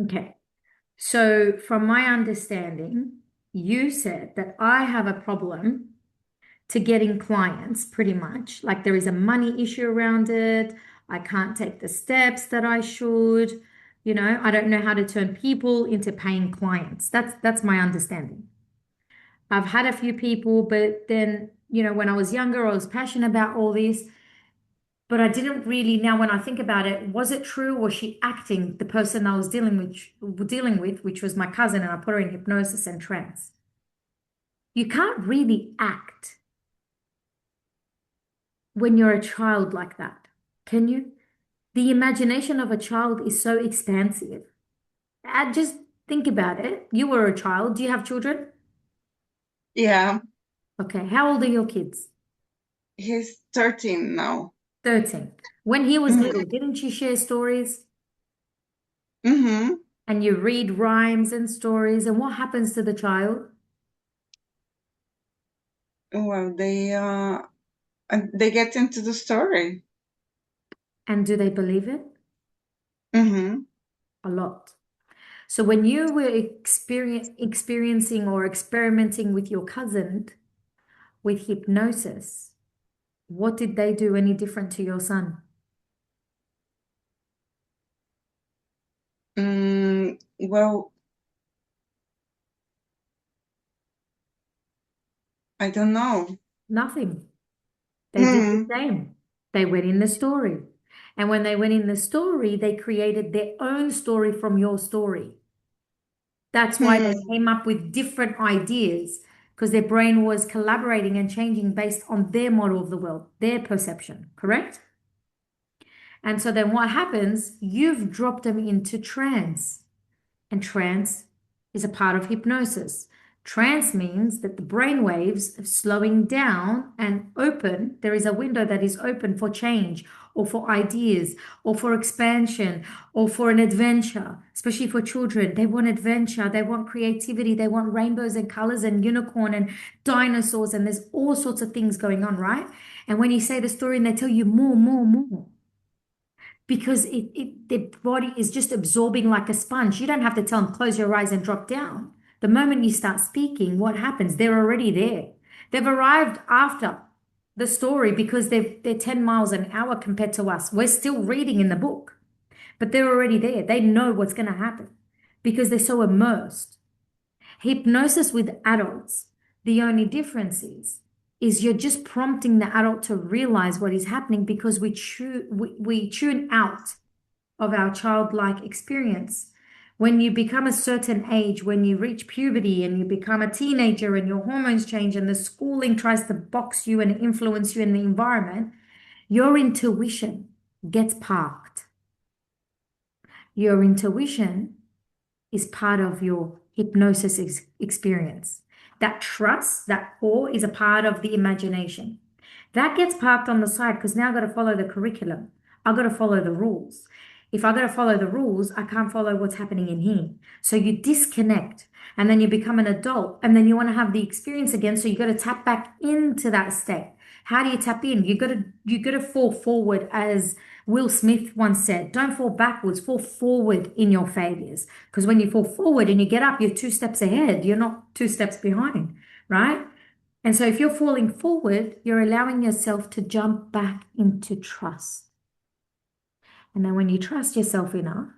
Okay. So, from my understanding, you said that I have a problem to getting clients pretty much. Like there is a money issue around it. I can't take the steps that I should. I don't know how to turn people into paying clients. That's my understanding. I've had a few people, but then, when I was younger, I was passionate about all this, but I didn't really, now when I think about it, was it true? Was she acting the person I was dealing with, which was my cousin, and I put her in hypnosis and trance? You can't really act when you're a child like that, can you? The imagination of a child is so expansive. Just think about it. You were a child. Do you have children? Yeah, Okay. How old are your kids? he's 13 now. 13. When he was Mm-hmm. little, didn't you share stories Mm-hmm. and you read rhymes and stories? And what happens to the child? Well, they get into the story. And do they believe it? Mm-hmm. A lot. So when you were experiencing or experimenting with your cousin with hypnosis, what did they do any different to your son? Well, I don't know. Nothing. They did the Mm, same. They went in the story. And when they went in the story, they created their own story from your story. That's why they hmm. came up with different ideas because their brain was collaborating and changing based on their model of the world, their perception, correct? And so then what happens? You've dropped them into trance. And trance is a part of hypnosis. Trance means that the brain waves are slowing down and open. There is a window that is open for change or for ideas or for expansion or for an adventure, especially for children. They want adventure, they want creativity, they want rainbows and colors and unicorn and dinosaurs, and there's all sorts of things going on, right? And when you say the story and they tell you more, more, more, because their body is just absorbing like a sponge. You don't have to tell them close your eyes and drop down. The moment you start speaking, what happens? They're already there. They've arrived after the story because they're 10 miles an hour compared to us. We're still reading in the book, but they're already there. They know what's going to happen because they're so immersed. Hypnosis with adults, the only difference is you're just prompting the adult to realize what is happening because we tune out of our childlike experience. When you become a certain age, when you reach puberty and you become a teenager and your hormones change and the schooling tries to box you and influence you in the environment, your intuition gets parked. Your intuition is part of your hypnosis experience. That trust, that awe is a part of the imagination. That gets parked on the side because now I've got to follow the curriculum. I've got to follow the rules. If I've got to follow the rules, I can't follow what's happening in here. So you disconnect and then you become an adult and then you want to have the experience again. So you got to tap back into that state. How do you tap in? You got to fall forward, as Will Smith once said. Don't fall backwards, fall forward in your failures. Because when you fall forward and you get up, you're two steps ahead. You're not two steps behind, right? And so if you're falling forward, you're allowing yourself to jump back into trust. And then when you trust yourself enough,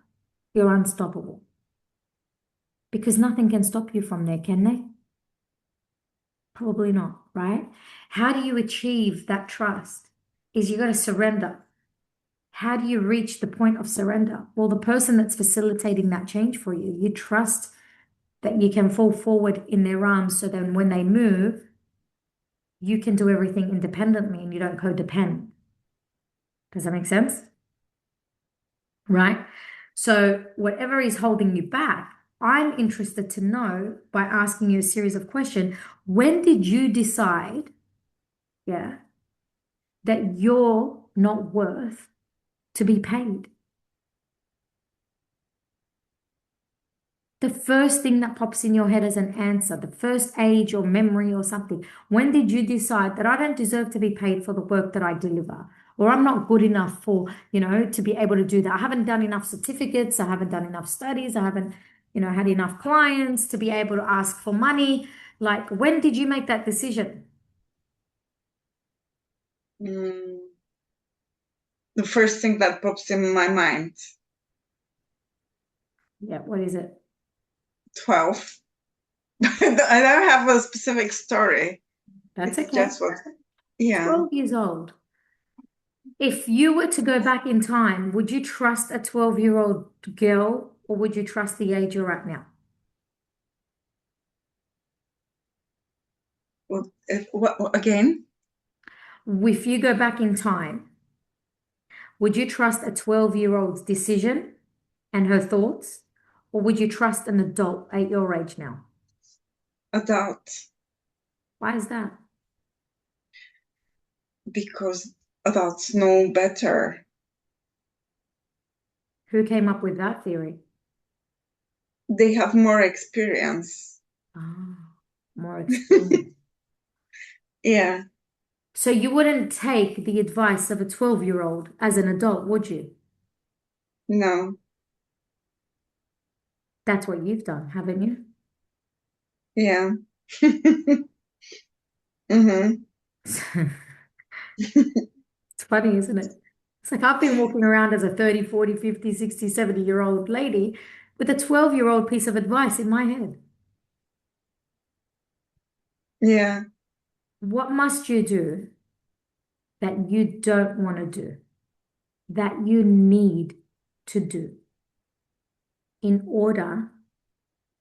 you're unstoppable because nothing can stop you from there, can they? Probably not, right? How do you achieve that trust? Is you got to surrender. How do you reach the point of surrender? Well, the person that's facilitating that change for you, you trust that you can fall forward in their arms so then when they move, you can do everything independently and you don't codepend. Does that make sense? Right? So, whatever is holding you back, I'm interested to know by asking you a series of questions. When did you decide, yeah, that you're not worth to be paid? The first thing that pops in your head as an answer, the first age or memory or something. When did you decide that I don't deserve to be paid for the work that I deliver? or I'm not good enough for, to be able to do that. I haven't done enough certificates. I haven't done enough studies. I haven't, had enough clients to be able to ask for money. Like, when did you make that decision? Mm, the first thing that pops in my mind, Yeah, what is it? 12. I don't have a specific story. That's It's okay. just what, yeah. 12 years old. If you were to go back in time, would you trust a 12-year-old girl or would you trust the age you're at now? What again? If you go back in time, would you trust a 12-year-old's decision and her thoughts, or would you trust an adult at your age now? Adult, Why is that? because adults know better. Who came up with that theory? They have more experience. Ah, more experience. Yeah, So you wouldn't take the advice of a 12-year-old as an adult, would you? no, That's what you've done, haven't you? yeah. Mm-hmm. It's funny, isn't it? It's like I've been walking around as a 30, 40, 50, 60, 70-year-old lady with a 12-year-old piece of advice in my head. Yeah, What must you do that you don't want to do, that you need to do in order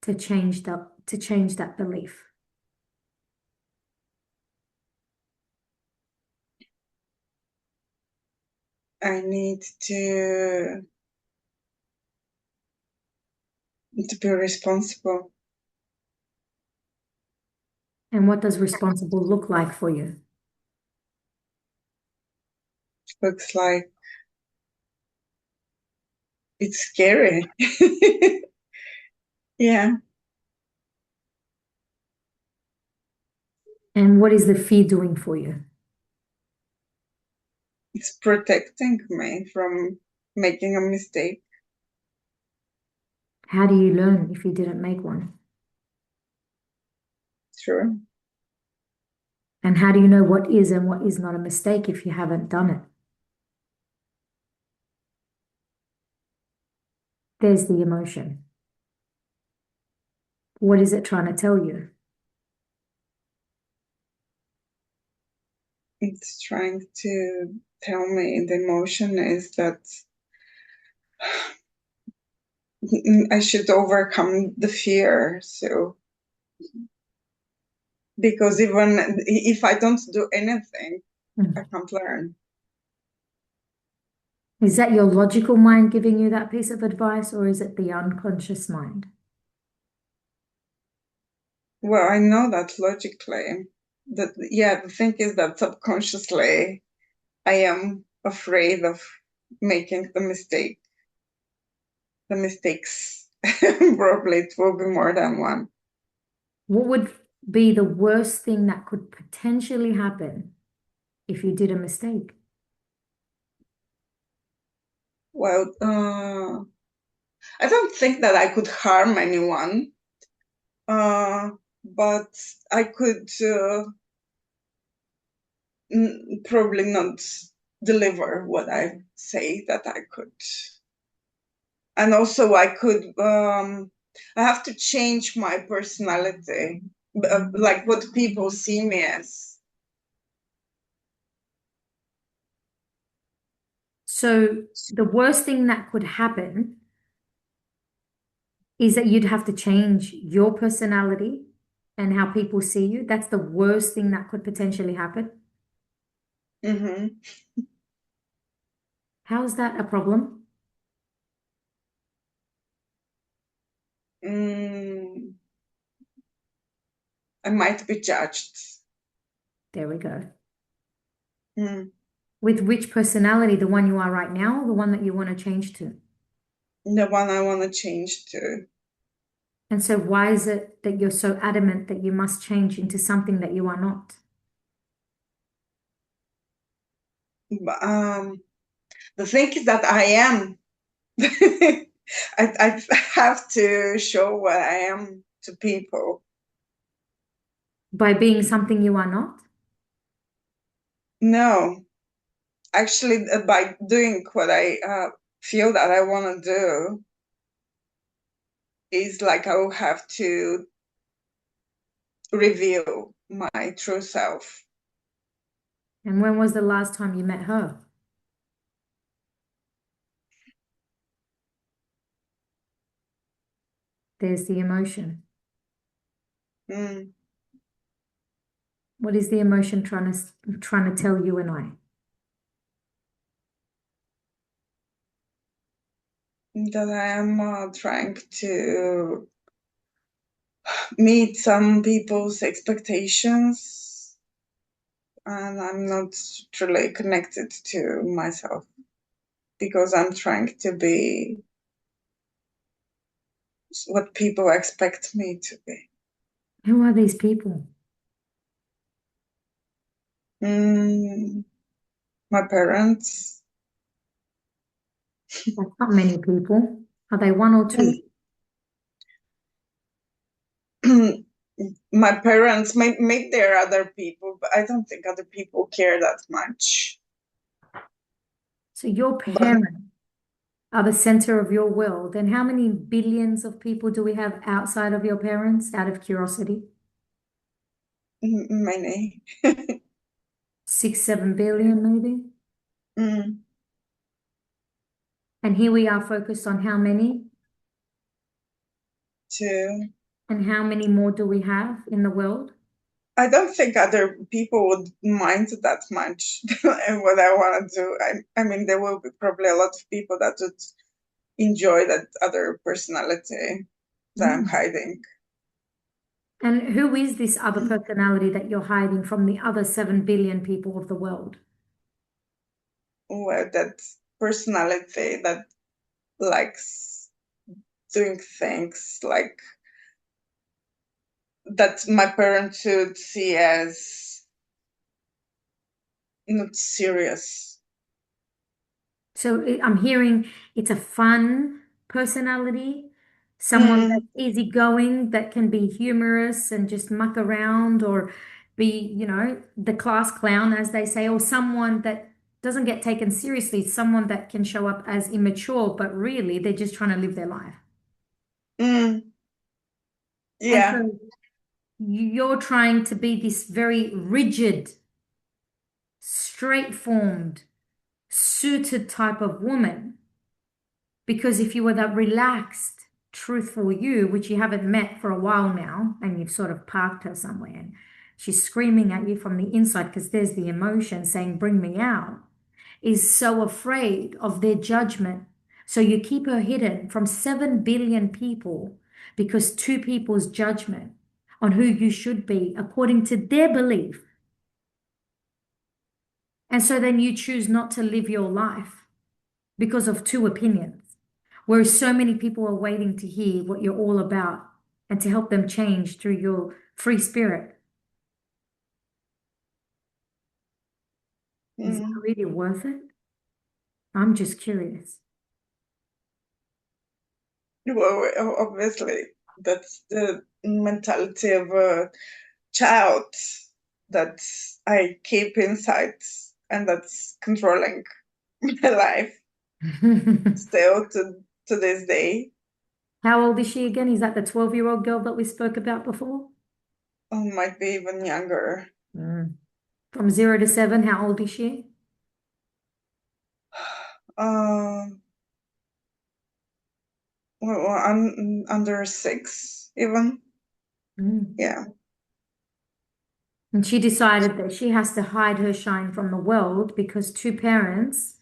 to change that belief? I need to be responsible. And what does responsible look like for you? Looks like it's scary. Yeah, And what is the fear doing for you? it's protecting me from making a mistake. How do you learn if you didn't make one? True. And how do you know what is and what is not a mistake if you haven't done it? There's the emotion. What is it trying to tell you? It's trying to tell me the emotion is that I should overcome the fear. So, because even if I don't do anything, I Mm. can't learn. Is that your logical mind giving you that piece of advice, or is it the unconscious mind? Well, I know that logically. That, yeah, the thing is that subconsciously I am afraid of making the mistakes. Probably it will be more than one. What would be the worst thing that could potentially happen if you did a mistake? Well, I don't think that I could harm anyone, uh, but I could probably not deliver what I say that I could. And also, I have to change my personality, like what people see me as. So the worst thing that could happen is that you'd have to change your personality and how people see you. That's the worst thing that could potentially happen. Hmm. How is that a problem? Mm, I might be judged. There we go. Mm, With which personality, the one you are right now, or the one that you want to change to? the one I want to change to. And so why is it that you're so adamant that you must change into something that you are not? The thing is that I am. I have to show what I am to people. By being something you are not? No, actually, by doing what I feel that I want to do, is like I will have to reveal my true self. And when was the last time you met her? There's the emotion. Mm, What is the emotion trying to tell you and I? that I am trying to meet some people's expectations, and I'm not truly connected to myself because I'm trying to be what people expect me to be. Who are these people? Mm, my parents. That's not many people. Are they one or two? My parents, maybe there are other people, but I don't think other people care that much. So your But parents are the center of your world. And how many billions of people do we have outside of your parents, out of curiosity? many. 6, 7 billion, maybe? Mm, And here we are focused on how many? too. And how many more do we have in the world? I don't think other people would mind that much and what I want to do. I mean, there will be probably a lot of people that would enjoy that other personality that I'm Mm. hiding. And who is this other personality that you're hiding from the other 7 billion people of the world? Well, that personality that likes doing things like that my parents would see as not serious. So I'm hearing it's a fun personality, someone Mm, that's easygoing, that can be humorous and just muck around or be, the class clown, as they say, or someone that doesn't get taken seriously, someone that can show up as immature, but really they're just trying to live their life. mm, And yeah. so you're trying to be this very rigid, straightformed, suited type of woman. Because if you were that relaxed, truthful you, which you haven't met for a while now, and you've sort of parked her somewhere, and she's screaming at you from the inside because there's the emotion saying, bring me out, is so afraid of their judgment. So you keep her hidden from 7 billion people because two people's judgment on who you should be according to their belief. And so then you choose not to live your life because of two opinions. Whereas so many people are waiting to hear what you're all about and to help them change through your free spirit. Is that Mm. really worth it? I'm just curious. Well, obviously, that's the mentality of a child that I keep inside and that's controlling my life still to this day. How old is she again? Is that the 12-year-old girl that we spoke about before? Might be even younger. Mm. From 0 to 7, how old is she? Um, well, I'm under 6, even. Mm. Yeah. And she decided that she has to hide her shine from the world because two parents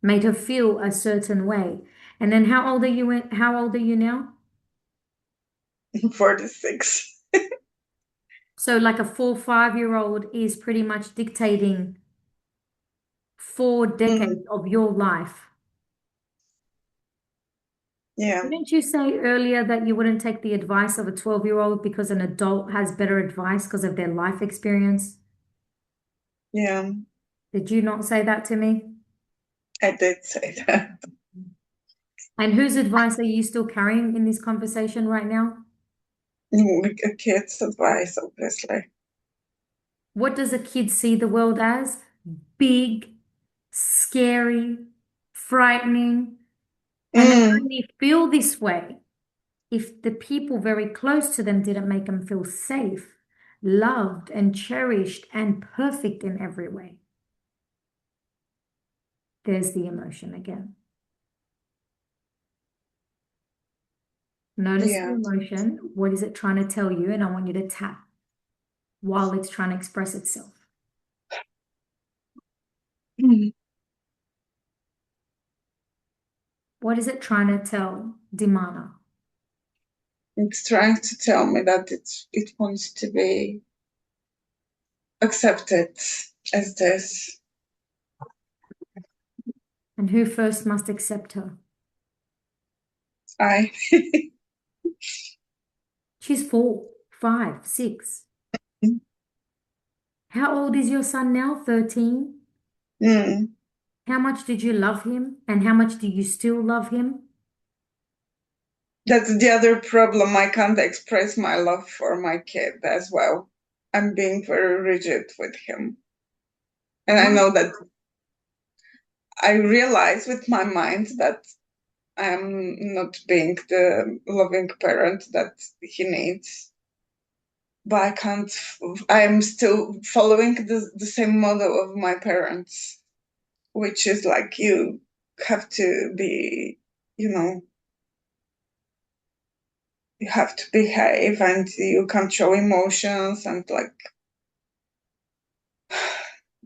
made her feel a certain way. And then how old are you how old are you now? 46. So like a 4, 5-year-old is pretty much dictating 4 decades Mm, of your life. yeah. Didn't you say earlier that you wouldn't take the advice of a 12-year-old because an adult has better advice because of their life experience? Yeah. Did you not say that to me? I did say that. And whose advice are you still carrying in this conversation right now? A kid's advice, obviously. What does a kid see the world as? Big, scary, frightening. And they Mm, only feel this way if the people very close to them didn't make them feel safe, loved, and cherished, and perfect in every way. There's the emotion again. Notice the yeah. emotion. What is it trying to tell you? And I want you to tap while it's trying to express itself. Mm. What is it trying to tell Dimana? It's trying to tell me that it wants to be accepted as this. And who first must accept her? I She's 4, 5, 6. How old is your son now? 13. mm. How much did you love him? And how much do you still love him? That's the other problem. I can't express my love for my kid as well. I'm being very rigid with him. And I Why? know that I realize with my mind that I'm not being the loving parent that he needs. But I can't, I'm still following the same model of my parents, which is like you have to be, you know, you have to behave and you can't show emotions and like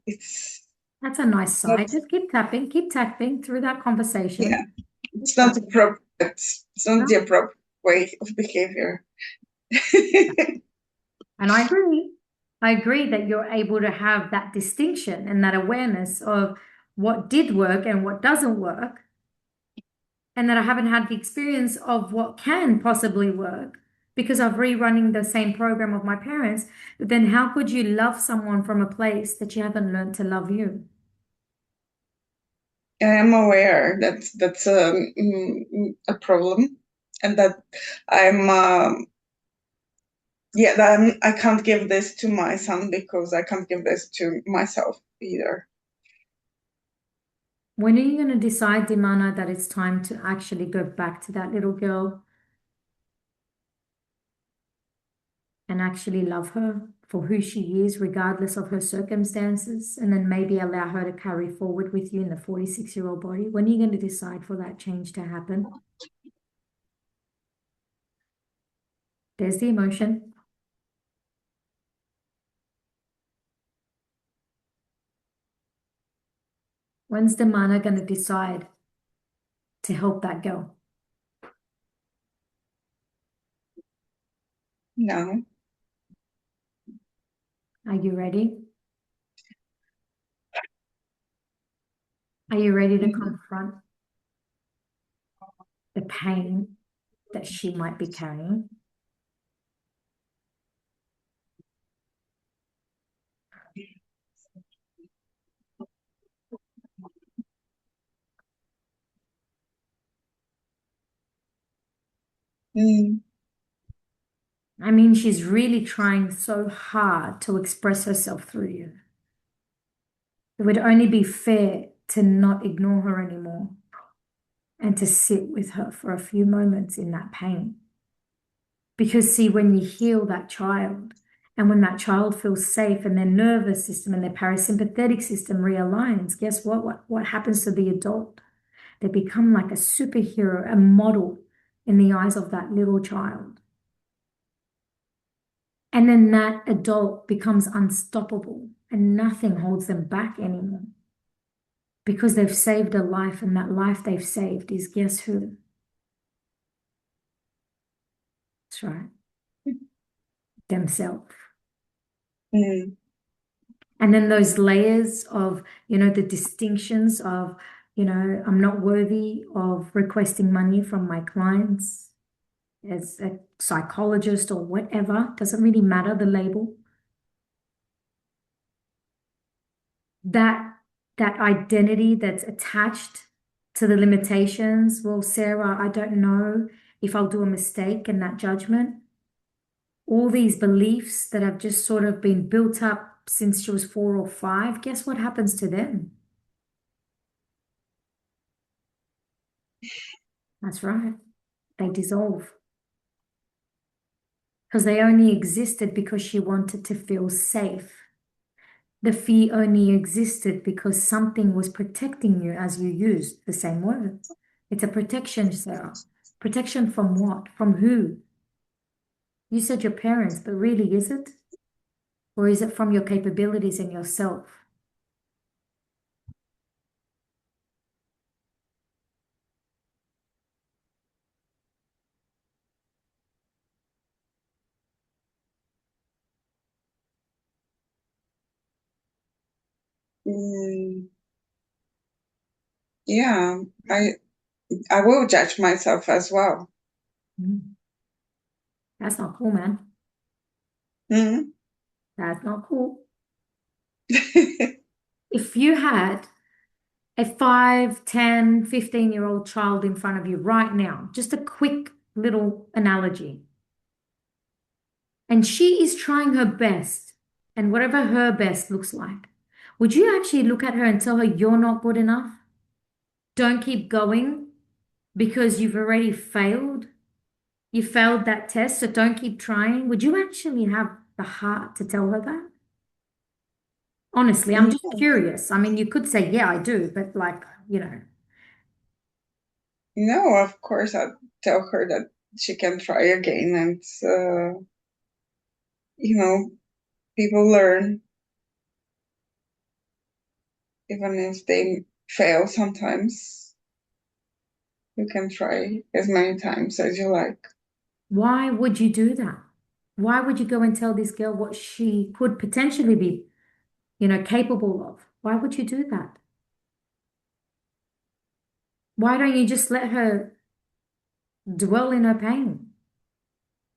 it's That's a nice not, side. Just keep tapping through that yeah, conversation. it's Keep not tapping. appropriate. It's not the No. appropriate way of behavior. And I agree. I agree that you're able to have that distinction and that awareness of what did work and what doesn't work, and that I haven't had the experience of what can possibly work because of rerunning the same program of my parents. But then how could you love someone from a place that you haven't learned to love you? I am aware that that's a problem, and that I'm yeah that I can't give this to my son because I can't give this to myself either. When are you going to decide, Dimana, that it's time to actually go back to that little girl and actually love her for who she is, regardless of her circumstances, and then maybe allow her to carry forward with you in the 46-year-old body? When are you going to decide for that change to happen? There's the emotion. When's Dimana going to decide to help that girl? No. Are you ready? Are you ready to Mm. confront the pain that she might be carrying? Mm. I mean, she's really trying so hard to express herself through you. It would only be fair to not ignore her anymore and to sit with her for a few moments in that pain. Because, see, when you heal that child and when that child feels safe and their nervous system and their parasympathetic system realigns, guess what? What happens to the adult? They become like a superhero, a model in the eyes of that little child. And then that adult becomes unstoppable and nothing holds them back anymore because they've saved a life, and that life they've saved is guess who? That's right, themselves. Mm. And then those layers of, the distinctions of, I'm not worthy of requesting money from my clients as a psychologist or whatever, doesn't really matter the label. That that identity that's attached to the limitations. Well, Sarah, I don't know if I'll do a mistake in that judgment. All these beliefs that have just sort of been built up since she was 4 or 5, guess what happens to them? That's right. They dissolve because they only existed because she wanted to feel safe. The fear only existed because something was protecting you, as you used the same words. It's a protection, Sarah. Protection from what? From who? You said your parents, but really, is it? Or is it from your capabilities and yourself? Mm, yeah, I will judge myself as well. Mm. That's not cool, man. Mm. That's not cool. If you had a 5, 10, 15-year-old child in front of you right now, just a quick little analogy, and she is trying her best, and whatever her best looks like, would you actually look at her and tell her you're not good enough? Don't keep going because you've already failed. You failed that test, so don't keep trying. Would you actually have the heart to tell her that? Honestly, I'm just No, curious. I mean, you could say, yeah, I do, but like. no, of course I'd tell her that she can try again, and you know, people learn even if they fail sometimes. You can try as many times as you like. Why would you do that? Why would you go and tell this girl what she could potentially be, capable of? Why would you do that? Why don't you just let her dwell in her pain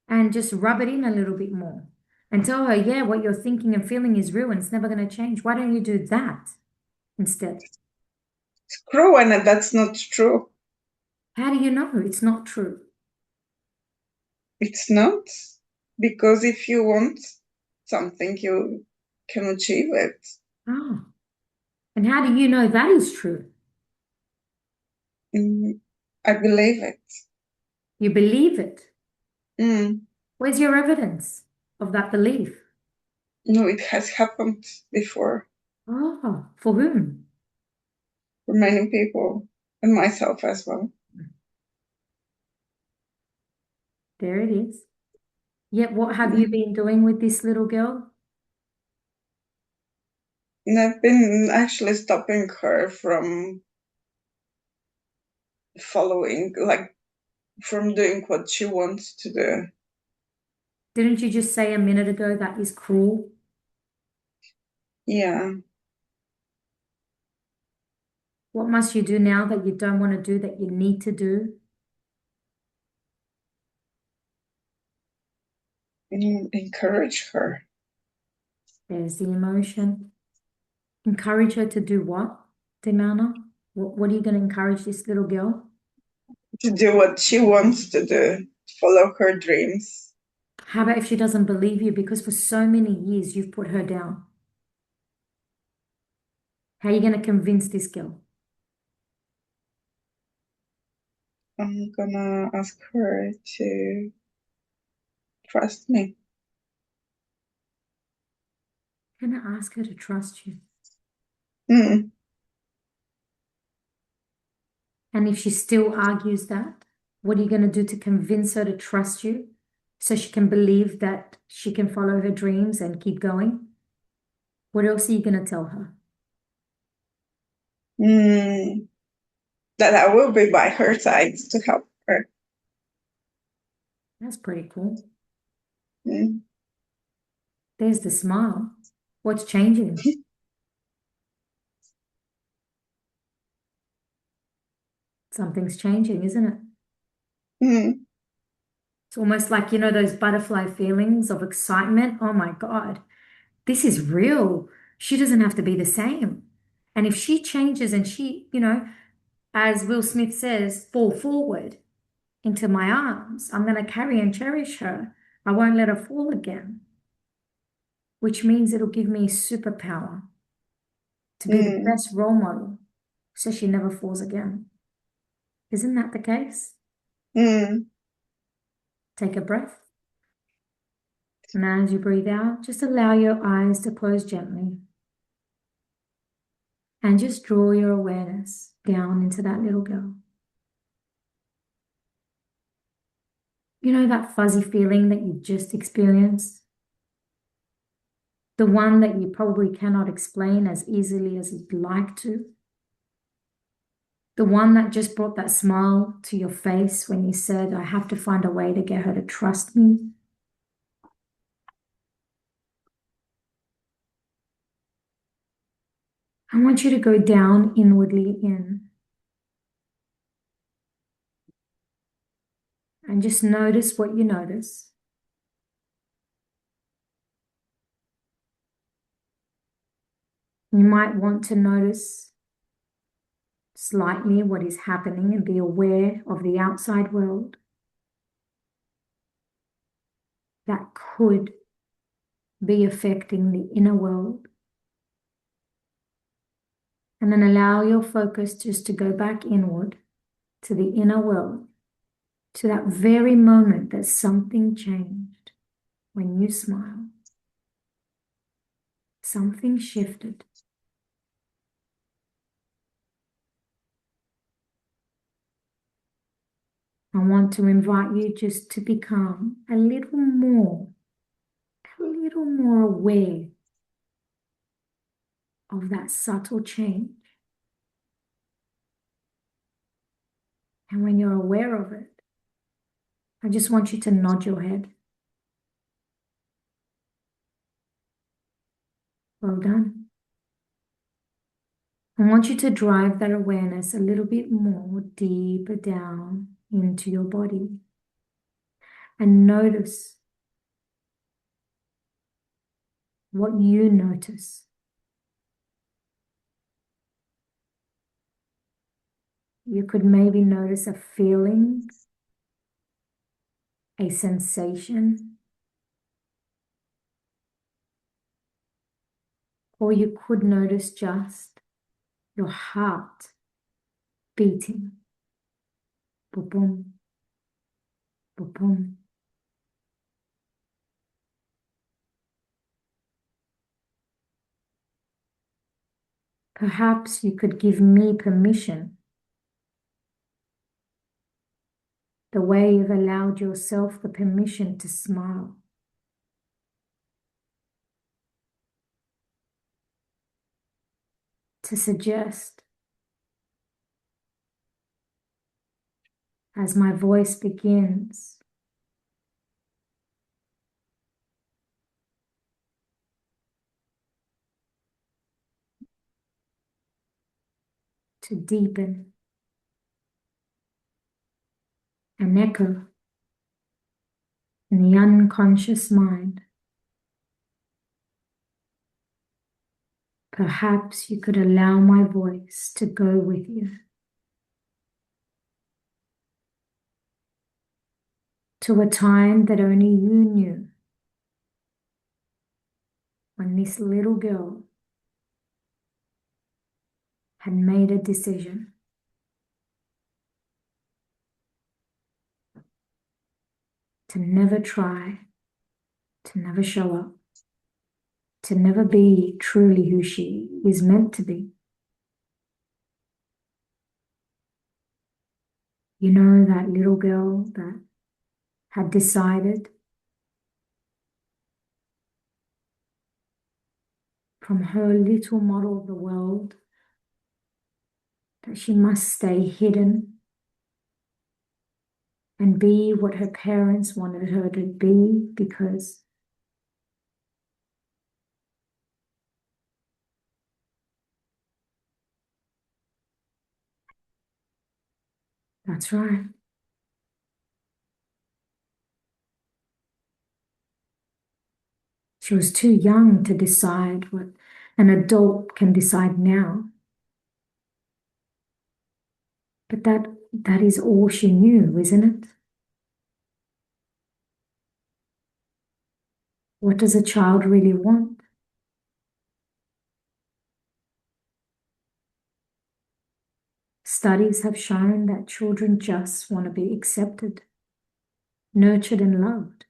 and just rub it in a little bit more and tell her, yeah, what you're thinking and feeling is real and it's never going to change. Why don't you do that instead? Screw, and that's not true. How do you know it's not true? It's not, because if you want something, you can achieve it. Oh, and how do you know that is true? Mm, I believe it. You believe it. Mm, Where's your evidence of that belief? no, it has happened before Oh, for whom? for many people and myself as well. There it is. Yet, what have you Mm. been doing with this little girl? And I've been actually stopping her from following, like from doing what she wants to do. Didn't you just say a minute ago that is cruel? Yeah, What must you do now that you don't want to do that you need to do? encourage her There's the emotion. Encourage her to do what, Dimana? What are you going to encourage this little girl? to do what she wants to do, follow her dreams. How about if she doesn't believe you because for so many years you've put her down? How are you going to convince this girl? I'm gonna ask her to trust me. You're going to ask her to trust you. Mm. And if she still argues that, what are you going to do to convince her to trust you so she can believe that she can follow her dreams and keep going? What else are you going to tell her? Mm. That I will be by her side to help her. That's pretty cool. Mm. There's the smile. What's changing? Something's changing, isn't it? Mm. It's almost like, those butterfly feelings of excitement. Oh my God, this is real. She doesn't have to be the same. And if she changes and she, as Will Smith says, fall forward into my arms, I'm going to carry and cherish her. I won't let her fall again, which means it'll give me superpower to be the Mm. best role model so she never falls again. Isn't that the case? Mm. Take a breath. And as you breathe out, just allow your eyes to close gently. And just draw your awareness down into that little girl. You know that fuzzy feeling that you just experienced? The one that you probably cannot explain as easily as you'd like to? The one that just brought that smile to your face when you said, I have to find a way to get her to trust me? I want you to go down inwardly in and just notice what you notice. You might want to notice slightly what is happening and be aware of the outside world that could be affecting the inner world. And then allow your focus just to go back inward to the inner world, to that very moment that something changed when you smiled. Something shifted. I want to invite you just to become a little more aware of that subtle change. And when you're aware of it, I just want you to nod your head. Well done. I want you to drive that awareness a little bit more deeper down into your body and notice what you notice. You could maybe notice a feeling, a sensation, or you could notice just your heart beating. Boom, boom, boom, boom. Perhaps you could give me permission, the way you've allowed yourself the permission to smile. To suggest, as my voice begins, to deepen an echo in the unconscious mind. Perhaps you could allow my voice to go with you to a time that only you knew, when this little girl had made a decision to never try, to never show up, to never be truly who she is meant to be. You know, that little girl that had decided from her little model of the world that she must stay hidden and be what her parents wanted her to be, because that's right. She was too young to decide what an adult can decide now. But that is all she knew, isn't it? What does a child really want? Studies have shown that children just want to be accepted, nurtured, and loved.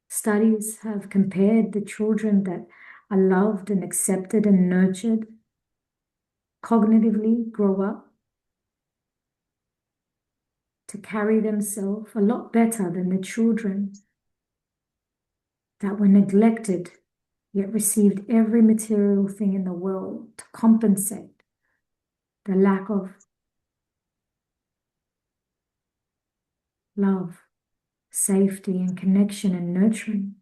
Studies have compared the children that are loved and accepted and nurtured cognitively grow up to carry themselves a lot better than the children that were neglected yet received every material thing in the world to compensate the lack of love, safety, and connection and nurturing.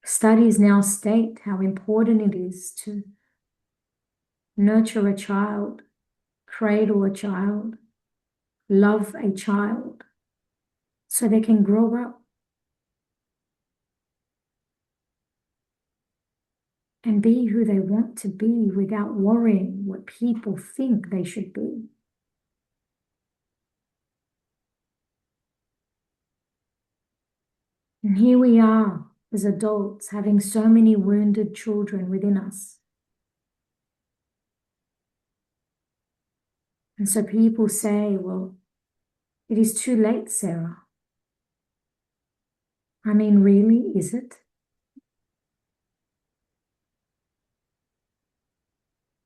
Studies now state how important it is to nurture a child, cradle a child, love a child, so they can grow up and be who they want to be without worrying what people think they should be. And here we are as adults having so many wounded children within us. And so people say, well, it is too late, Sarah. I mean, really, is it?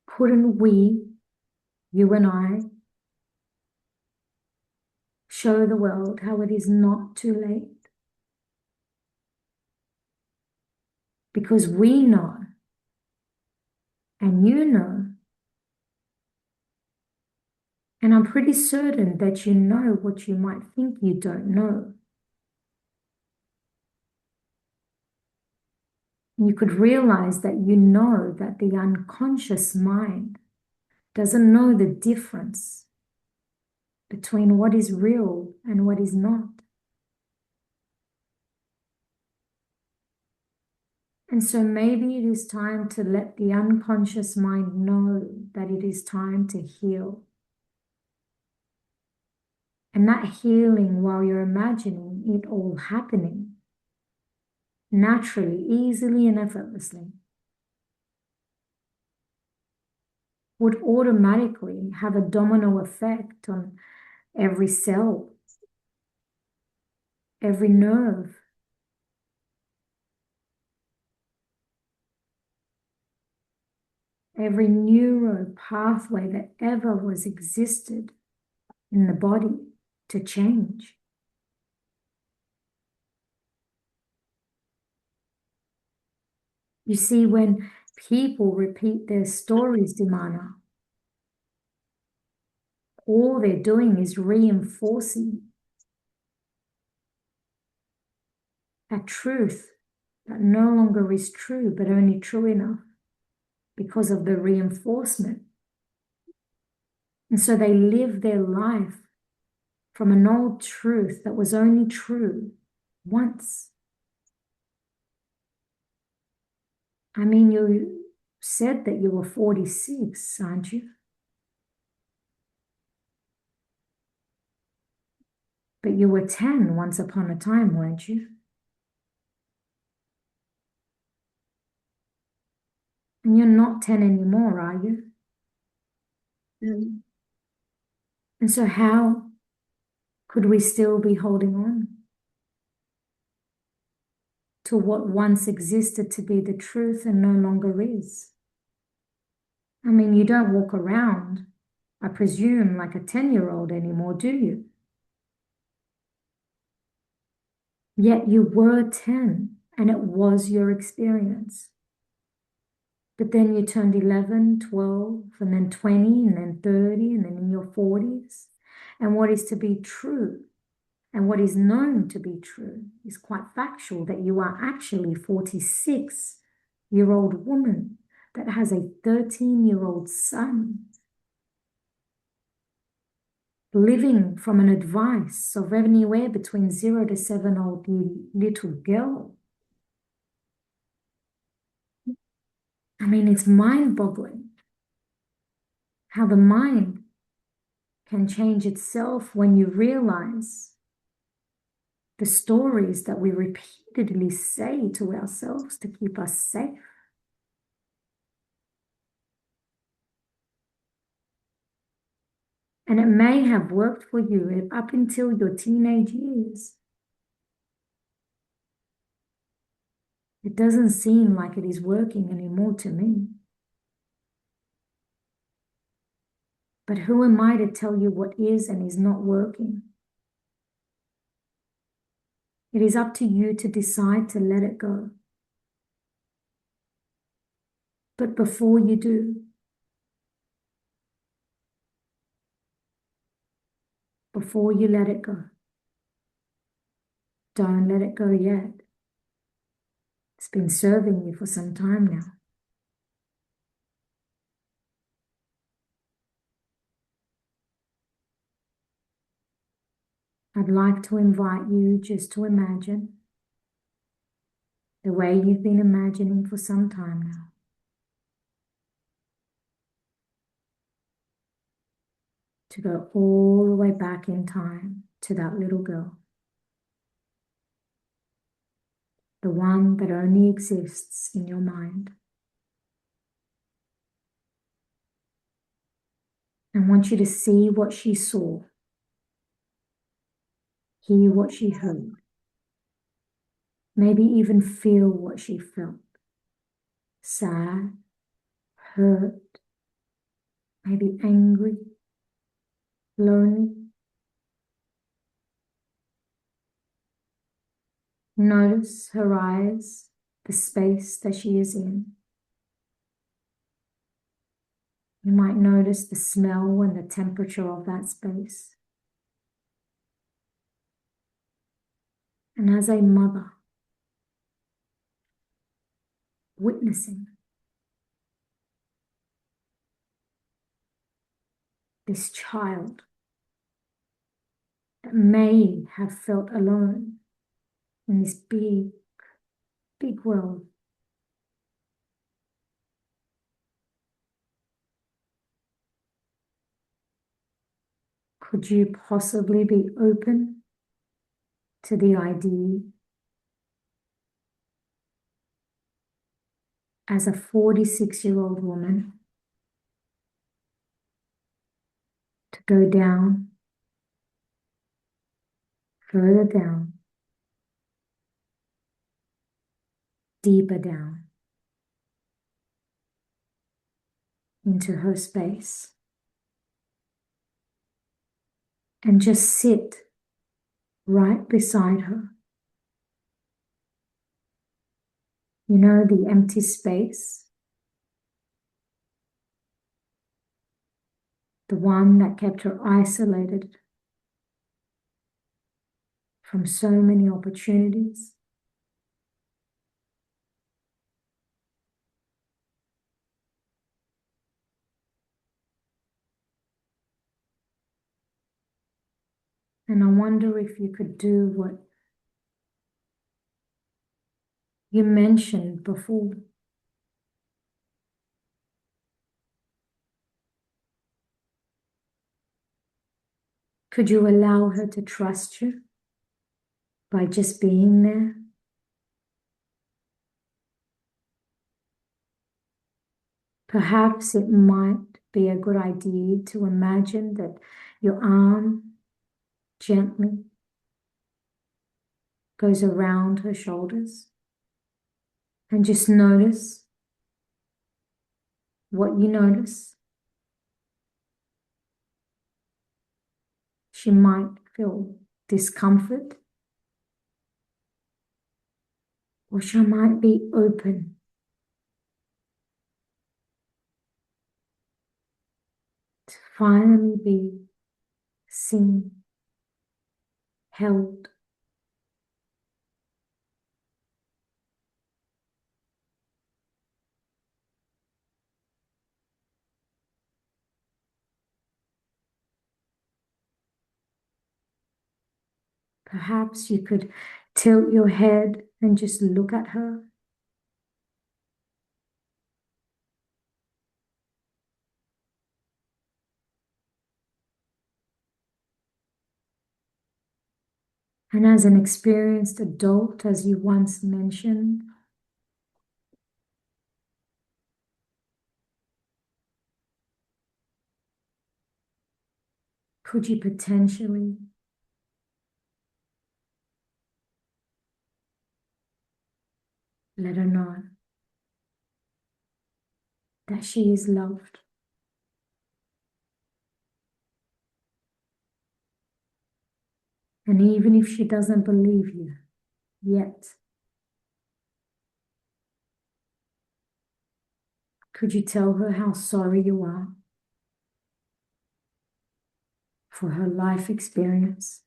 Couldn't we, you and I, show the world how it is not too late? Because we know, and you know, and I'm pretty certain that you know what you might think you don't know. You could realize that you know that the unconscious mind doesn't know the difference between what is real and what is not. And so maybe it is time to let the unconscious mind know that it is time to heal. And that healing, while you're imagining it all happening naturally, easily, and effortlessly, would automatically have a domino effect on every cell, every nerve, every neuro pathway that ever was existed in the body to change. You see, when people repeat their stories, Dimana, all they're doing is reinforcing a truth that no longer is true, but only true enough because of the reinforcement. And so they live their life from an old truth that was only true once. I mean, you said that you were 46, aren't you? But you were 10 once upon a time, weren't you? And you're not 10 anymore, are you? Mm. And so how could we still be holding on to what once existed to be the truth and no longer is? I mean, you don't walk around, I presume, like a 10-year-old anymore, do you? Yet you were 10 and it was your experience. But then you turned 11, 12, and then 20, and then 30, and then in your 40s. And what is to be true and what is known to be true is quite factual that you are actually 46-year-old woman that has a 13-year-old son, living from an advice of anywhere between 0 to 7-year-old little girl. I mean, it's mind-boggling how the mind can change itself when you realize the stories that we repeatedly say to ourselves to keep us safe. And it may have worked for you up until your teenage years. It doesn't seem like it is working anymore to me. But who am I to tell you what is and is not working? It is up to you to decide to let it go. But before you do, before you let it go, don't let it go yet. It's been serving you for some time now. I'd like to invite you just to imagine the way you've been imagining for some time now. To go all the way back in time to that little girl. The one that only exists in your mind. I want you to see what she saw, hear what she heard, maybe even feel what she felt. Sad, hurt, maybe angry, lonely. Notice her eyes, the space that she is in. You might notice the smell and the temperature of that space. And as a mother, witnessing this child that may have felt alone in this big, big world. Could you possibly be open to the idea as a 46-year-old woman to go down, further down, deeper down into her space and just sit right beside her? You know, the empty space, the one that kept her isolated from so many opportunities. And I wonder if you could do what you mentioned before. Could you allow her to trust you by just being there? Perhaps it might be a good idea to imagine that your arm gently goes around her shoulders and just notice what you notice. She might feel discomfort, or she might be open to finally be seen, held. Perhaps you could tilt your head and just look at her. And as an experienced adult, as you once mentioned, could you potentially let her know that she is loved? And even if she doesn't believe you yet, could you tell her how sorry you are for her life experience?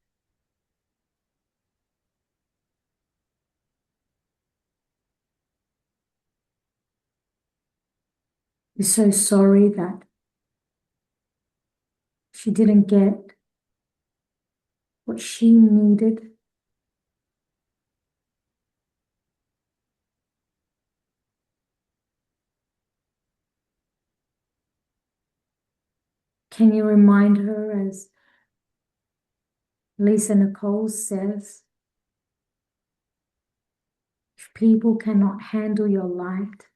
You're so sorry that she didn't get what she needed. Can you remind her, as Lisa Nicole says, if people cannot handle your light,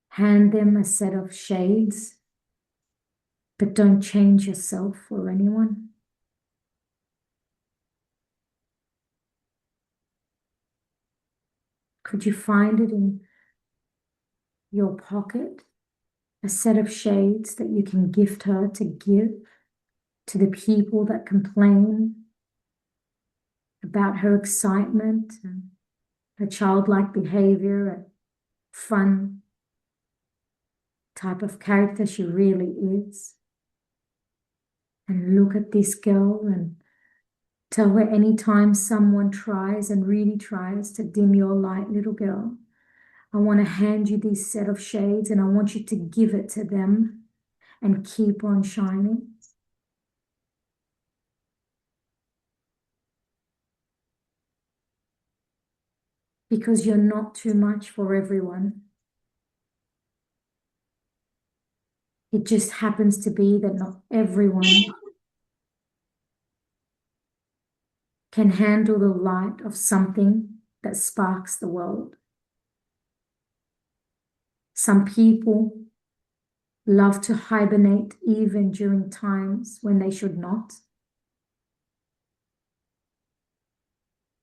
hand them a set of shades, but don't change yourself for anyone. Could you find it in your pocket, a set of shades that you can gift her to give to the people that complain about her excitement and her childlike behavior and fun type of character she really is? And look at this girl and tell her, anytime someone tries and really tries to dim your light, little girl, I want to hand you this set of shades and I want you to give it to them and keep on shining. Because you're not too much for everyone. It just happens to be that not everyone can handle the light of something that sparks the world. Some people love to hibernate even during times when they should not.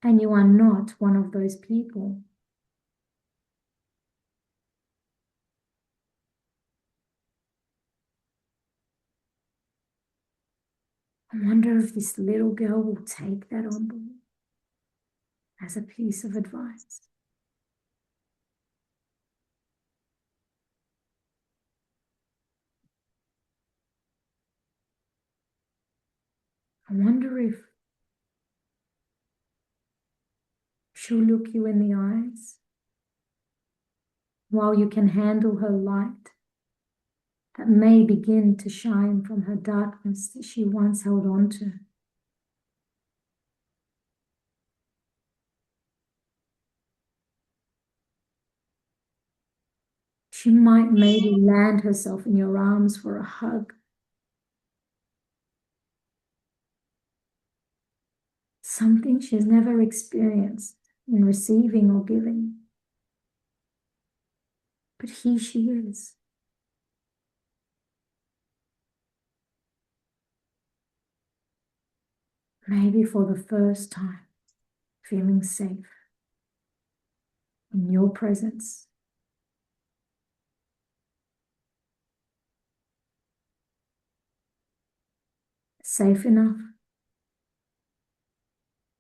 And you are not one of those people. I wonder if this little girl will take that on board as a piece of advice. I wonder if she'll look you in the eyes while you can handle her light that may begin to shine from her darkness that she once held on to. She might maybe land herself in your arms for a hug. Something she's never experienced in receiving or giving. But here she is. Maybe for the first time, feeling safe in your presence. Safe enough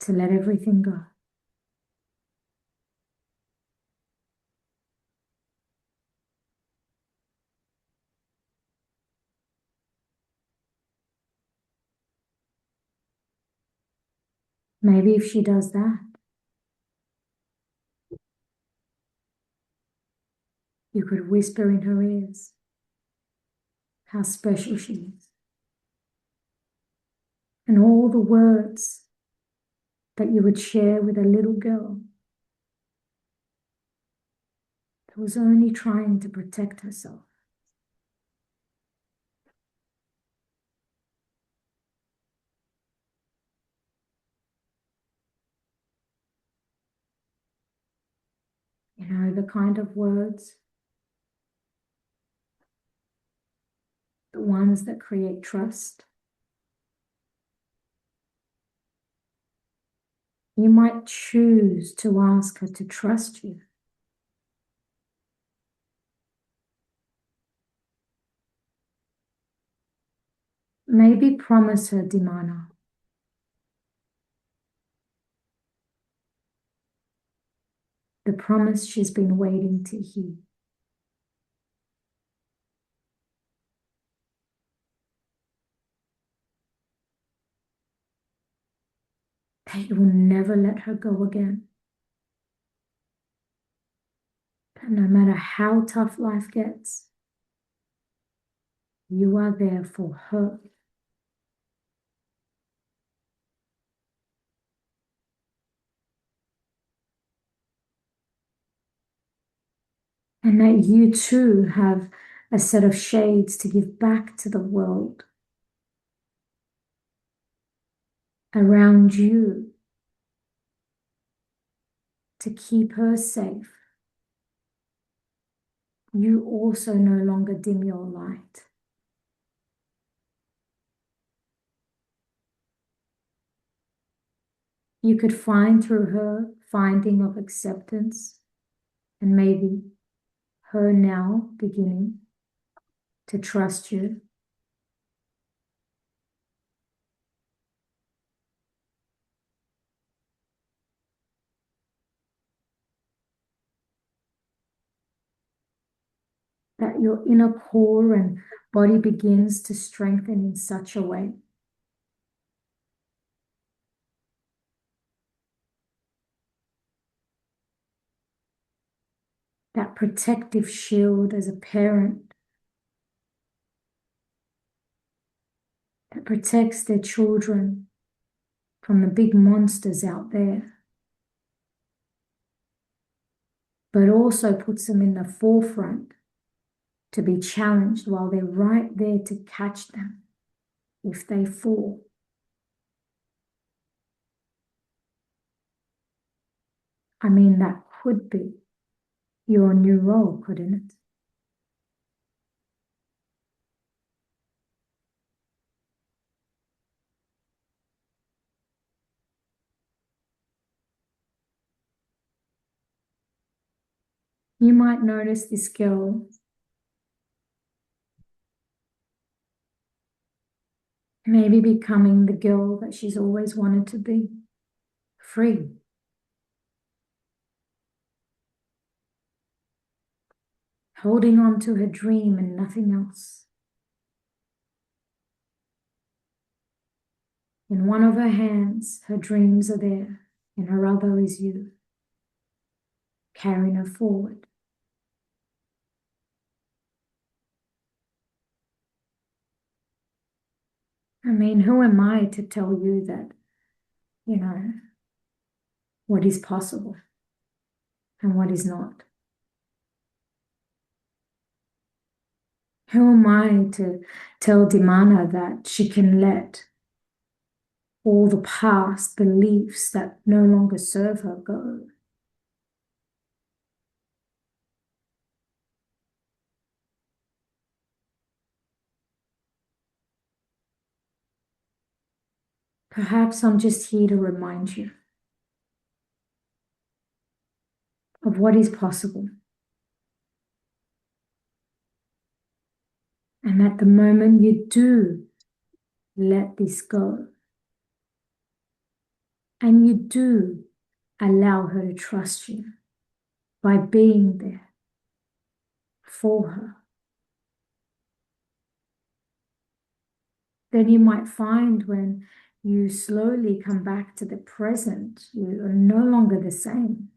to let everything go. Maybe if she does that, you could whisper in her ears how special she is. And all the words that you would share with a little girl that was only trying to protect herself. You know, the kind of words, the ones that create trust. You might choose to ask her to trust you. Maybe promise her, Dimana, the promise she's been waiting to hear. That you will never let her go again. That no matter how tough life gets, you are there for her. And that you too have a set of shades to give back to the world around you to keep her safe. You also no longer dim your light. You could find through her finding of acceptance and maybe her now beginning to trust you. That your inner core and body begins to strengthen in such a way that protective shield as a parent that protects their children from the big monsters out there, but also puts them in the forefront to be challenged while they're right there to catch them if they fall. I mean, that could be your new role, couldn't it? You might notice this girl maybe becoming the girl that she's always wanted to be, free. Holding on to her dream and nothing else. In one of her hands, her dreams are there. In her other is you, carrying her forward. I mean, who am I to tell you that, what is possible and what is not? Who am I to tell Dimana that she can let all the past beliefs that no longer serve her go? Perhaps I'm just here to remind you of what is possible. And at the moment you do let this go, and you do allow her to trust you by being there for her, then you might find when you slowly come back to the present, you are no longer the same.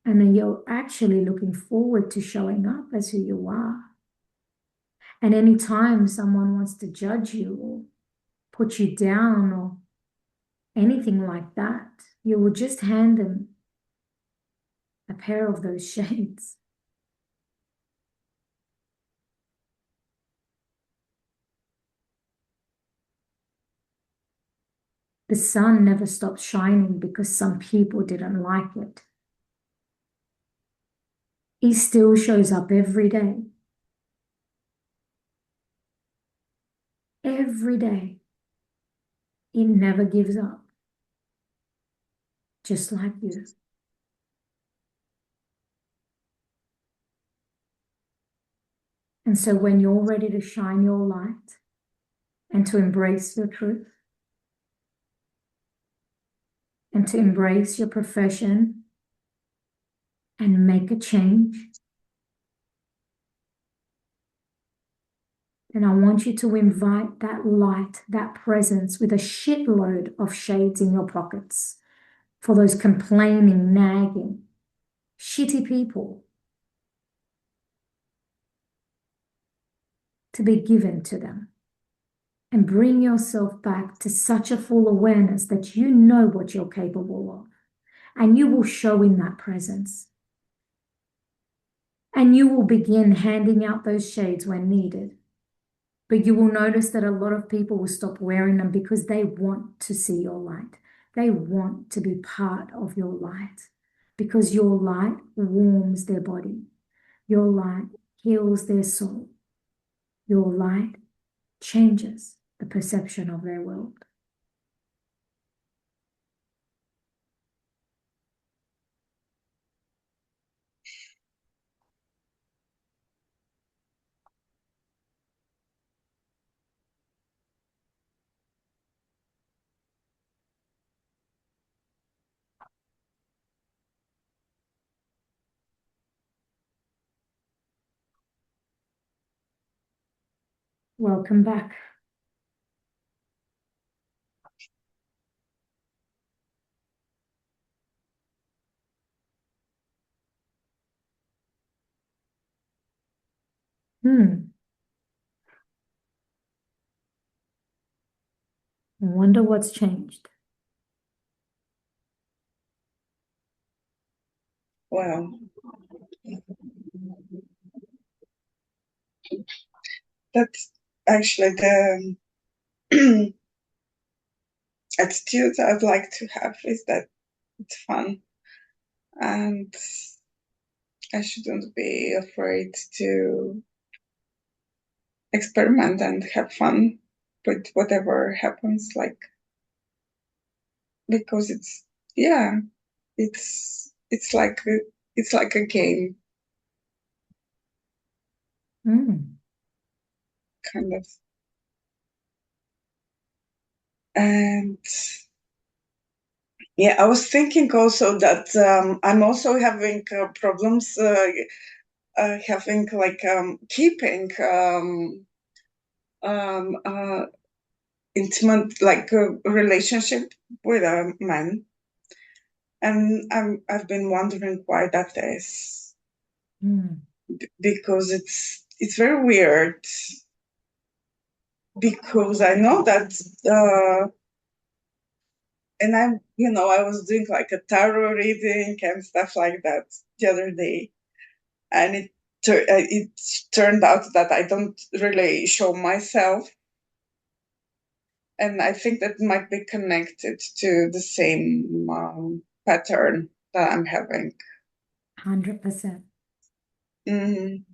And then you're actually looking forward to showing up as who you are. And anytime someone wants to judge you or put you down or anything like that, you will just hand them a pair of those shades. The sun never stops shining because some people didn't like it. He still shows up every day. Every day. He never gives up, just like you. And so when you're ready to shine your light and to embrace your truth and to embrace your profession and make a change, then I want you to invite that light, that presence with a shitload of shades in your pockets for those complaining, nagging, shitty people to be given to them. And bring yourself back to such a full awareness that you know what you're capable of. And you will show in that presence. And you will begin handing out those shades when needed. But you will notice that a lot of people will stop wearing them because they want to see your light. They want to be part of your light because your light warms their body. Your light heals their soul. Your light changes the perception of their world. Welcome back. I wonder what's changed. Well, that's actually the attitude I'd like to have, is that it's fun and I shouldn't be afraid to experiment and have fun with whatever happens, like, because yeah, it's like a game, Mm. kind of. And yeah, I was thinking also that I'm also having problems having like keeping um, uh, intimate, like a relationship with a man, and I've been wondering why that is, Mm. because it's very weird, because I know that and I was doing like a tarot reading and stuff like that the other day, and it turned out that I don't really show myself, and I think that might be connected to the same pattern that I'm having. 100%. Mhm.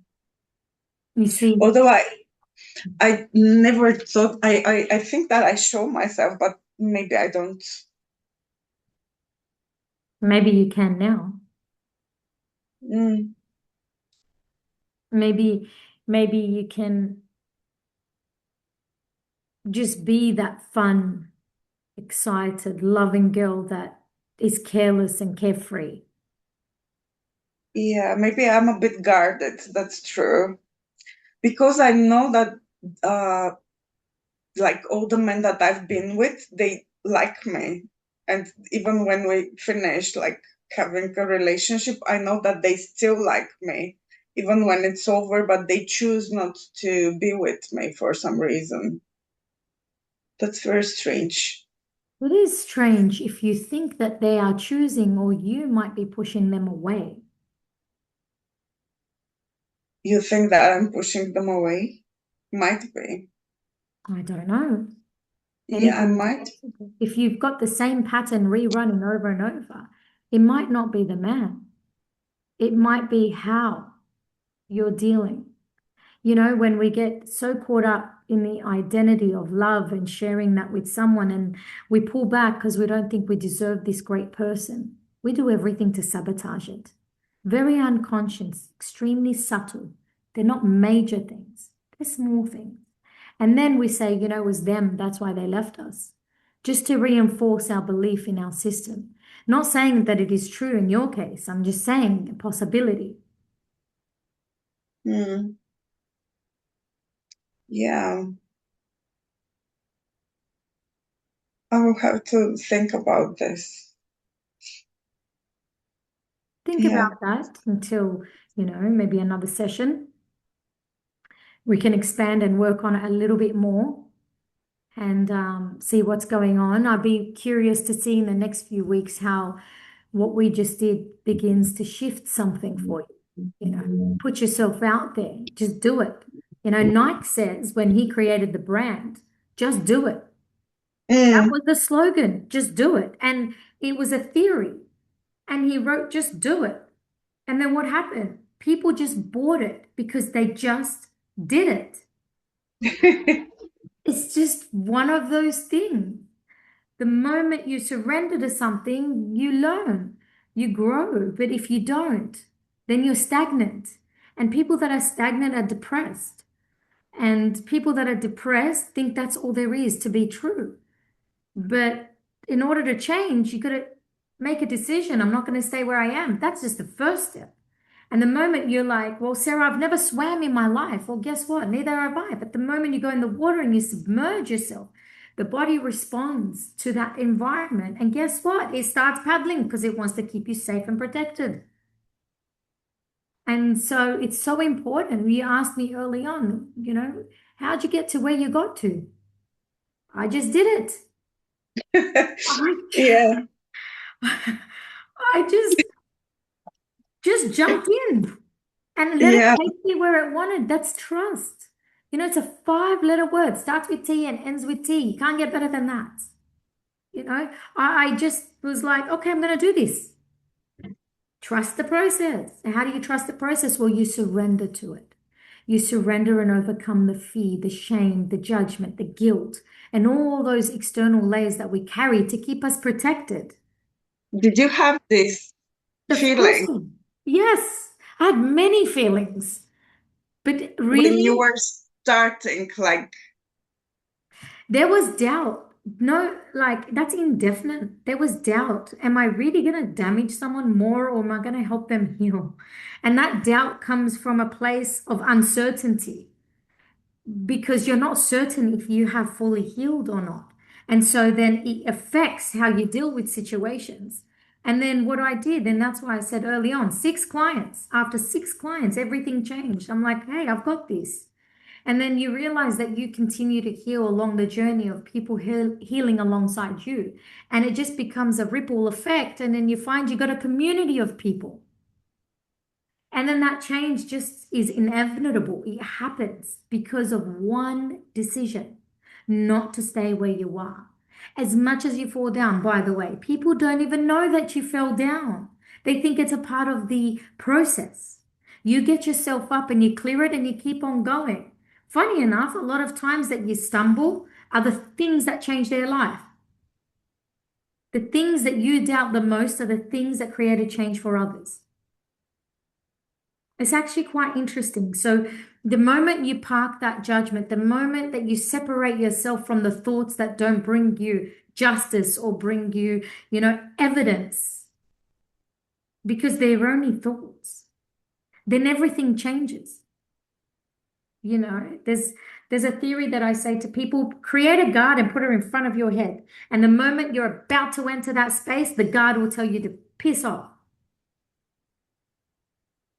You see, Although I never thought, I think that I show myself, but maybe I don't. maybe you can now. Mm, Maybe you can just be that fun, excited, loving girl that is careless and carefree. yeah, maybe I'm a bit guarded. That's true, because I know that uh, like all the men that I've been with, they like me. And even when we finish like having a relationship, I know that they still like me, even when it's over, but they choose not to be with me for some reason. That's very strange. It is strange if you think that they are choosing or you might be pushing them away. You think that I'm pushing them away? Might be. I don't know. Yeah, I Anything is might. possible. If you've got the same pattern rerunning over and over, it might not be the man. It might be how you're dealing. You know, when we get so caught up in the identity of love and sharing that with someone, and we pull back because we don't think we deserve this great person, we do everything to sabotage it. Very unconscious, extremely subtle. They're not major things, they're small things. And then we say, you know, it was them, that's why they left us, just to reinforce our belief in our system. Not saying that it is true in your case, I'm just saying a possibility. Mm. Yeah, I will have to think about this. Think Yeah. about that until, you know, maybe another session. We can expand and work on it a little bit more and see what's going on. I'd be curious to see in the next few weeks how what we just did begins to shift something for you. You know, put yourself out there, just do it. You know, Nike says when he created the brand, just do it. That Mm. was the slogan, just do it. And it was a theory. And he wrote, just do it. And then what happened? People just bought it because they just did it. It's just one of those things. The moment you surrender to something, you learn, you grow. But if you don't, then you're stagnant. And people that are stagnant are depressed. And people that are depressed think that's all there is to be true. But in order to change, you got to make a decision. I'm not going to stay where I am. That's just the first step. And the moment you're like, well, Sarah, I've never swam in my life. Well, guess what? Neither have I. But the moment you go in the water and you submerge yourself, the body responds to that environment. And guess what? It starts paddling because it wants to keep you safe and protected. And so it's so important. You asked me early on, you know, how'd you get to where you got to? I just did it. Yeah. I just jumped in and let it Yeah. take me where it wanted. That's trust. You know, it's a five-letter word, starts with T and ends with T. You can't get better than that. You know, I just was like, okay, I'm going to do this. Trust the process. And how do you trust the process? Well, you surrender to it. You surrender and overcome the fear, the shame, the judgment, the guilt, and all those external layers that we carry to keep us protected. Did you have this Of course, feeling yes, I had many feelings, but when you really, were starting, like, there was doubt. No, like that's indefinite. There was doubt. Am I really going to damage someone more or am I going to help them heal? And that doubt comes from a place of uncertainty because you're not certain if you have fully healed or not. And so then it affects how you deal with situations. And then what I did, and that's why I said early on, six clients. After six clients, everything changed. I'm like, hey, I've got this. And then you realize that you continue to heal along the journey of people healing alongside you. And it just becomes a ripple effect. And then you find you got a community of people. And then that change just is inevitable. It happens because of one decision, not to stay where you are. As much as you fall down, by the way, people don't even know that you fell down. They think it's a part of the process. You get yourself up and you clear it and you keep on going. Funny enough, a lot of times that you stumble are the things that change their life. The things that you doubt the most are the things that create a change for others. It's actually quite interesting. So, the moment you park that judgment, the moment that you separate yourself from the thoughts that don't bring you justice or bring you, you know, evidence, because they're only thoughts, then everything changes. You know, there's a theory that I say to people, create a guard and put her in front of your head. And the moment you're about to enter that space, the guard will tell you to piss off.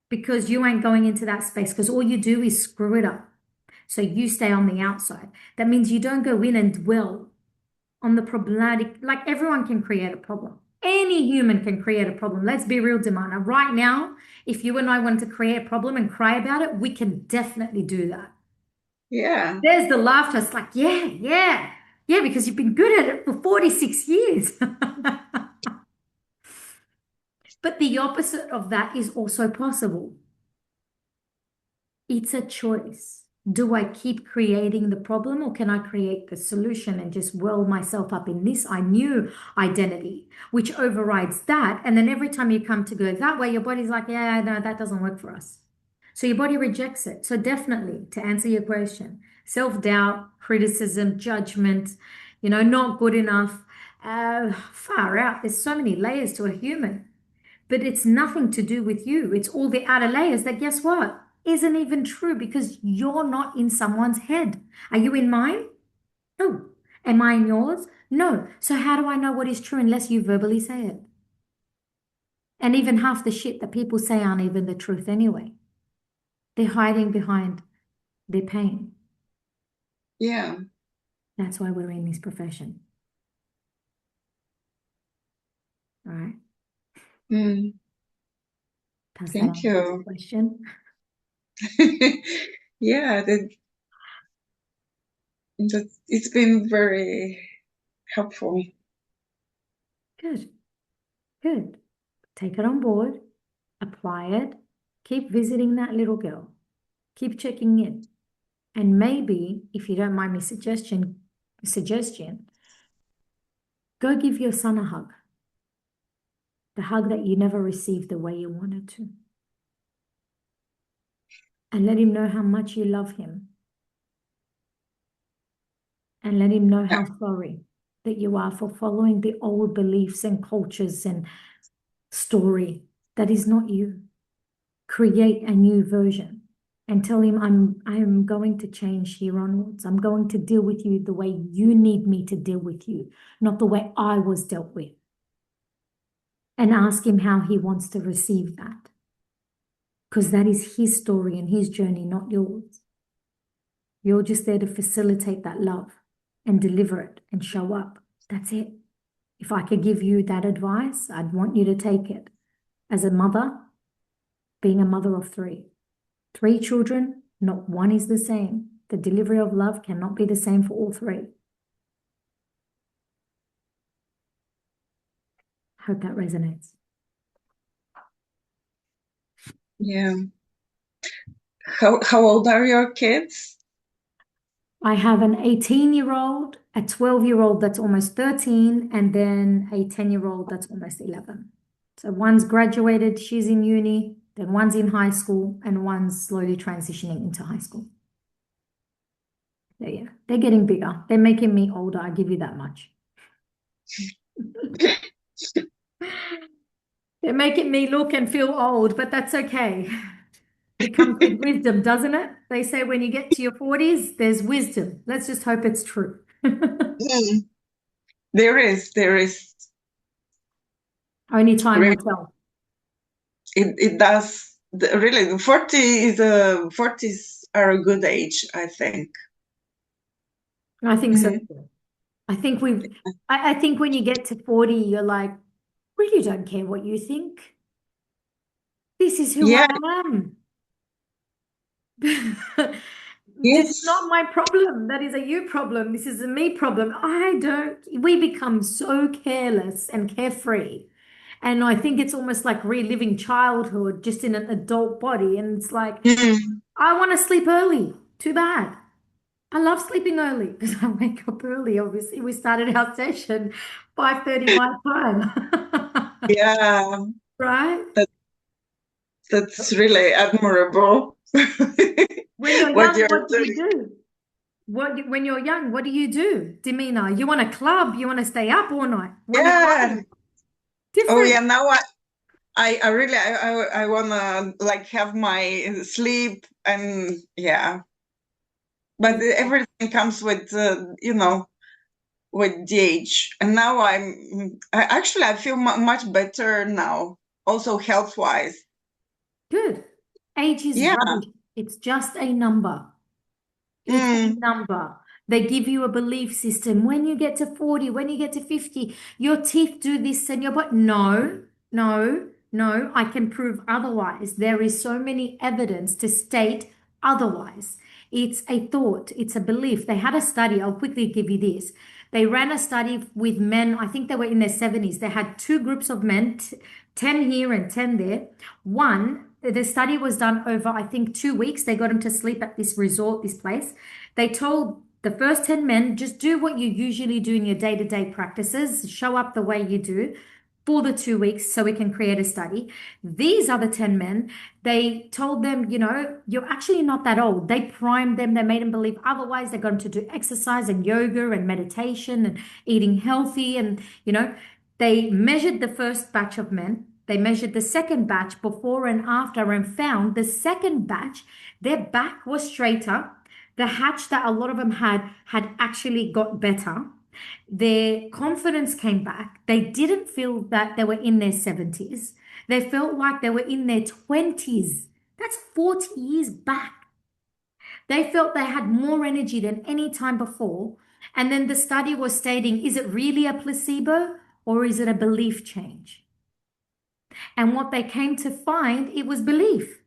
Because you ain't going into that space because all you do is screw it up. So you stay on the outside. That means you don't go in and dwell on the problematic. Like everyone can create a problem. Any human can create a problem. Let's be real, Demana. Right now, if you and I wanted to create a problem and cry about it, we can definitely do that. yeah. There's the laughter. It's like, yeah, yeah, yeah, because you've been good at it for 46 years. But the opposite of that is also possible. It's a choice. Do I keep creating the problem or can I create the solution and just whirl myself up in this I knew identity, which overrides that? And then every time you come to go that way, your body's like, yeah, no, that doesn't work for us. So your body rejects it. So definitely, to answer your question, self-doubt, criticism, judgment, not good enough, far out. There's so many layers to a human. But it's nothing to do with you. It's all the outer layers that, guess what? Isn't even true because you're not in someone's head. Are you in mine? No. Am I in yours? No. So how do I know what is true unless you verbally say it? And even half the shit that people say aren't even the truth anyway. They're hiding behind their pain. Yeah. That's why we're in this profession. All right. Mm, Does that thank answer your you. question? Yeah, it's been very helpful. Good. Good. Take it on board, apply it, keep visiting that little girl, keep checking in. And maybe, if you don't mind me suggestion, go give your son a hug. The hug that you never received the way you wanted to. And let him know how much you love him. And let him know Yeah. how sorry that you are for following the old beliefs and cultures and story that is not you. Create a new version and tell him I'm going to change here onwards. I'm going to deal with you the way you need me to deal with you, not the way I was dealt with. And ask him how he wants to receive that. Because that is his story and his journey, not yours. You're just there to facilitate that love and deliver it and show up. That's it. If I could give you that advice, I'd want you to take it. As a mother, being a mother of three children, not one is the same. The delivery of love cannot be the same for all three. Hope that resonates. Yeah. How old are your kids? I have an 18-year-old, a 12-year-old that's almost 13, and then a 10-year-old that's almost 11. So one's graduated, she's in uni, then one's in high school, and one's slowly transitioning into high school. So yeah, they're getting bigger. They're making me older, I give you that much. They're making me look and feel old, but that's okay. It comes with wisdom, doesn't it? They say when you get to your 40s, there's wisdom. Let's just hope it's true. Mm, there is Only time will really, tell. it does. Really, the 40s are a good age, I think. I think so Mhm. too. I think when you get to 40, you're like, really don't care what you think. This is who I Yeah, am. This is yes. not my problem. That is a you problem. This is a me problem. We become so careless and carefree. And I think it's almost like reliving childhood just in an adult body. And it's like, Mm, I want to sleep early. Too bad. I love sleeping early because I wake up early. Obviously, we started our session 5:30 my time. yeah, Right? that, that's really admirable. When you're What young, you're what do you doing. do? When you're young, what do you do? Demeanor, you want to club, you want to stay up all night. When you're Yeah. older, Oh yeah, different. now I really I wanna like have my sleep and yeah, but everything comes with with the age. And now I feel much better now, also health wise. Good. Age is Yeah. rubbish. It's just a number. It's a Mm, number. They give you a belief system. When you get to 40, when you get to 50, your teeth do this and your butt. No, no, no. I can prove otherwise. There is so many evidence to state otherwise. It's a thought, it's a belief. They had a study, I'll quickly give you this. They ran a study with men, I think they were in their 70s. They had two groups of men, 10 here and 10 there. One, the study was done over, I think, 2 weeks. They got them to sleep at this resort, this place. They told the first 10 men, just do what you usually do in your day-to-day practices, show up the way you do for the 2 weeks so we can create a study. These other 10 men, they told them, you're actually not that old. They primed them, they made them believe otherwise. They got them to do exercise and yoga and meditation and eating healthy. And, they measured the first batch of men. They measured the second batch before and after and found the second batch, their back was straighter. The hatch that a lot of them had actually got better. Their confidence came back. They didn't feel that they were in their 70s. They felt like they were in their 20s. That's 40 years back. They felt they had more energy than any time before. And then the study was stating, is it really a placebo or is it a belief change? And what they came to find, it was belief.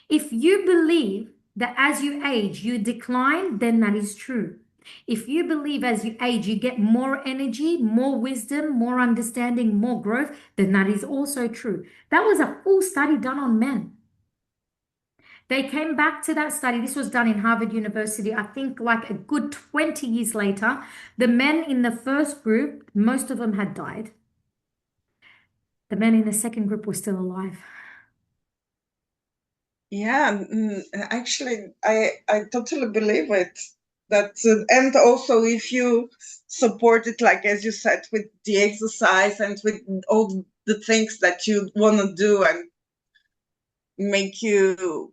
If you believe that as you age, you decline, then that is true. If you believe as you age, you get more energy, more wisdom, more understanding, more growth, then that is also true. That was a full study done on men. They came back to that study. This was done in Harvard University, I think like a good 20 years later. The men in the first group, most of them had died. The men in the second group were still alive. Yeah, actually, I totally believe it. That and also if you support it, like as you said, with the exercise and with all the things that you want to do and make you,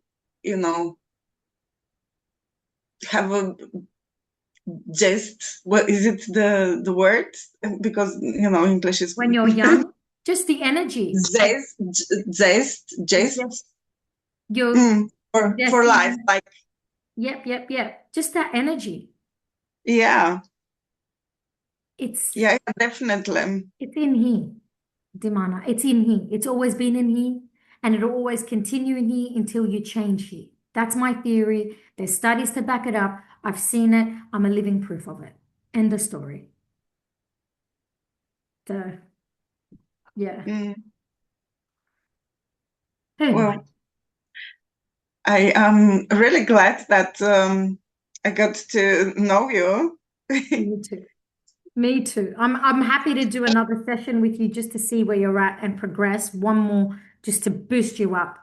have a just what is it the word, because English is When you're young, just the energy. just You're for life, like Yep. Just that energy. yeah, It's definitely. it's in here, Dimana. It's in here. It's always been in here, and it'll always continue in here until you change here. That's my theory. There's studies to back it up. I've seen it. I'm a living proof of it. End of story. So, yeah. Anyway, Well, I am really glad that I got to know you. me too. Me too. I'm happy to do another session with you just to see where you're at and progress. One more just to boost you up.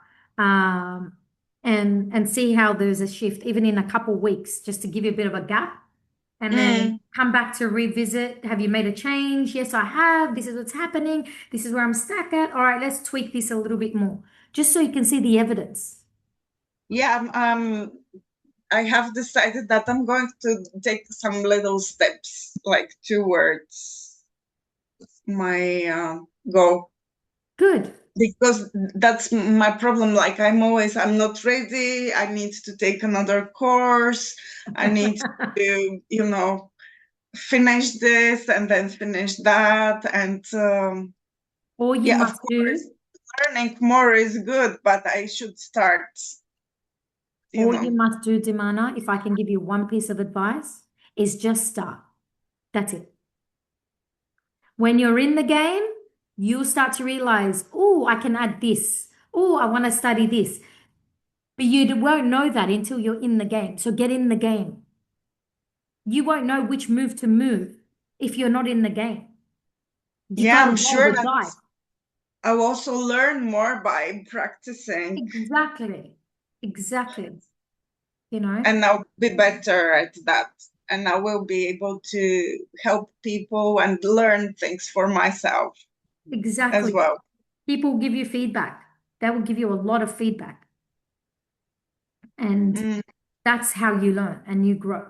And see how there's a shift, even in a couple weeks, just to give you a bit of a gap. And then come back to revisit. Have you made a change? Yes, I have. This is what's happening. This is where I'm stuck at. All right, let's tweak this a little bit more, just so you can see the evidence. Yeah, I have decided that I'm going to take some little steps, like towards my goal. Good. Because that's my problem. Like I'm not ready. I need to take another course. I need to, finish this and then finish that. And All you of must course, do, learning more is good, but I should start, you all you know. must do, Dimana, if I can give you one piece of advice, is just start. That's it. When you're in the game, you'll start to realize, oh, I can add this. Oh, I want to study this. But you won't know that until you're in the game. So get in the game. You won't know which move to move if you're not in the game. You got Yeah, to I'm roll sure the that dice. I'll also learn more by practicing, Exactly. Exactly. You know, and I'll be better at that. And I will be able to help people and learn things for myself as exactly. well. People give you feedback. They will give you a lot of feedback. And Mm. that's how you learn and you grow.